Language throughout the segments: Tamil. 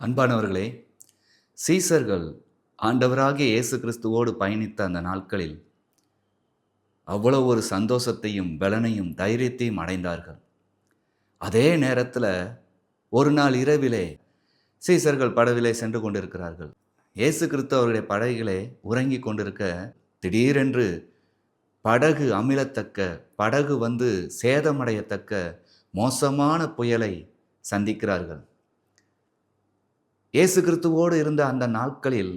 அன்பானவர்களே, சீசர்கள் ஆண்டவராகிய இயேசு கிறிஸ்துவோடு பயணித்த அந்த நாட்களில் அவ்வளவு ஒரு சந்தோஷத்தையும், பலனையும், தைரியத்தையும் அடைந்தார்கள். அதே நேரத்தில ஒரு நாள் இரவிலே சீசர்கள் படவிலே சென்று கொண்டிருக்கிறார்கள். இயேசு கிறிஸ்து அவருடைய படகிலே உறங்கிக் கொண்டிருக்க, திடீரென்று படகு அமிழத்தக்க, படகு சேதமடையத்தக்க மோசமான புயலை சந்திக்கிறார்கள். இயேசு கிறிஸ்துவோடு இருந்த அந்த நாட்களில்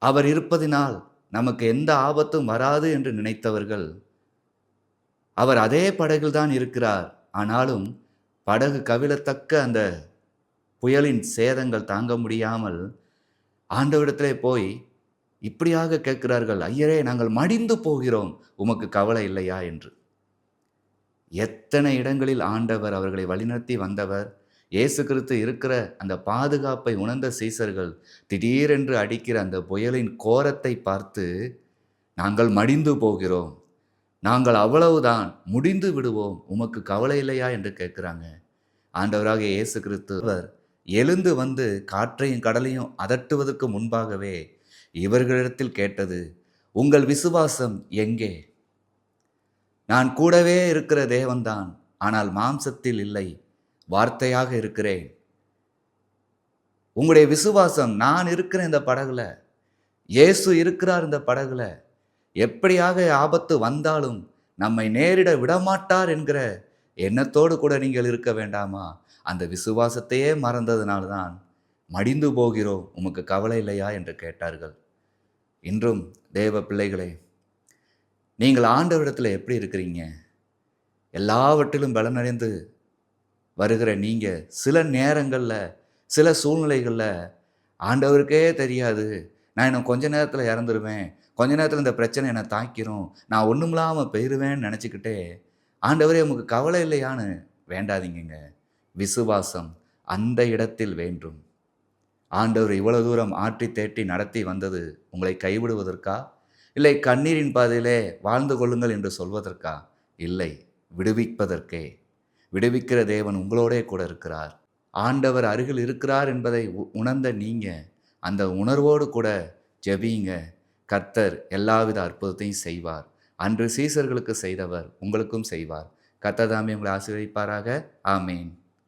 அவர் இருப்பதினால் நமக்கு எந்த ஆபத்தும் வராது என்று நினைத்தவர்கள், அவர் அதே படகில் தான் இருக்கிறார். ஆனாலும் படகு கவிழத்தக்க அந்த புயலின் சேதங்கள் தாங்க முடியாமல் ஆண்டவரிடத்திலே போய் இப்படியாக கேட்கிறார்கள், ஐயரே, நாங்கள் மடிந்து போகிறோம், உமக்கு கவலை இல்லையா என்று. எத்தனை இடங்களில் ஆண்டவர் அவர்களை வழிநடத்தி வந்தவர். இயேசு கிறிஸ்து இருக்கிற அந்த பாதுகாப்பை உணர்ந்த சீசர்கள் திடீரென்று அடிக்கிற அந்த புயலின் கோரத்தை பார்த்து, நாங்கள் மடிந்து போகிறோம், நாங்கள் அவ்வளவுதான், முடிந்து விடுவோம், உமக்கு கவலை இல்லையா என்று கேட்கிறாங்க. ஆண்டவராகிய இயேசு கிறிஸ்து அவர் எழுந்து காற்றையும் கடலையும் அதட்டுவதற்கு முன்பாகவே இவர்களிடத்தில் கேட்டது, உங்கள் விசுவாசம் எங்கே? நான் கூடவே இருக்கிற தேவன்தான், ஆனால் மாம்சத்தில் இல்லை, வார்த்தையாக இருக்கிறேன். உங்களுடைய விசுவாசம், நான் இருக்கிறேன் இந்த படகுல, இயேசு இருக்கிறார் இந்த படகுல, எப்படியாக ஆபத்து வந்தாலும் நம்மை நேரிட விடமாட்டார் என்கிற எண்ணத்தோடு கூட நீங்கள் இருக்க வேண்டாமா? அந்த விசுவாசத்தையே மறந்ததுனால்தான் மடிந்து போகிறோம், உமக்கு கவலை இல்லையா என்று கேட்டார்கள். இன்றும் தேவ பிள்ளைகளே, நீங்கள் ஆண்டவரிடத்தில் எப்படி இருக்கிறீங்க? எல்லாவற்றிலும் பலனடைந்து வருகிற நீங்கள் சில நேரங்களில், சில சூழ்நிலைகளில் ஆண்டவருக்கே தெரியாது, நான் இன்னும் கொஞ்ச நேரத்தில் இறந்துருவேன், கொஞ்ச நேரத்தில் இந்த பிரச்சனை என்னை தாக்கிரும், நான் ஒன்றுமில்லாமல் போயிடுவேன்னு நினச்சிக்கிட்டே, ஆண்டவரே உமக்கு கவலை இல்லையான்னு வேண்டாதீங்க. விசுவாசம் அந்த இடத்தில் வேண்டும். ஆண்டவர் இவ்வளவு தூரம் ஆற்றி தேற்றி நடத்தி வந்தது உங்களை கைவிடுவதற்கா? இல்லை கண்ணீரின் பாதையிலே வாழ்ந்து கொள்ளுங்கள் என்று சொல்வதற்கா? இல்லை, விடுவிப்பதற்கே. விடுவிக்கிற தேவன் உங்களோடே கூட இருக்கிறார். ஆண்டவர் அருகில் இருக்கிறார் என்பதை உணர்ந்த நீங்கள் அந்த உணர்வோடு கூட ஜெபியுங்க. கர்த்தர் எல்லாவித அற்புதத்தையும் செய்வார். அன்று சீசர்களுக்கு செய்தவர் உங்களுக்கும் செய்வார். கர்த்தர் தாமே உங்களை ஆசீர்வதிப்பாராக. ஆமேன்.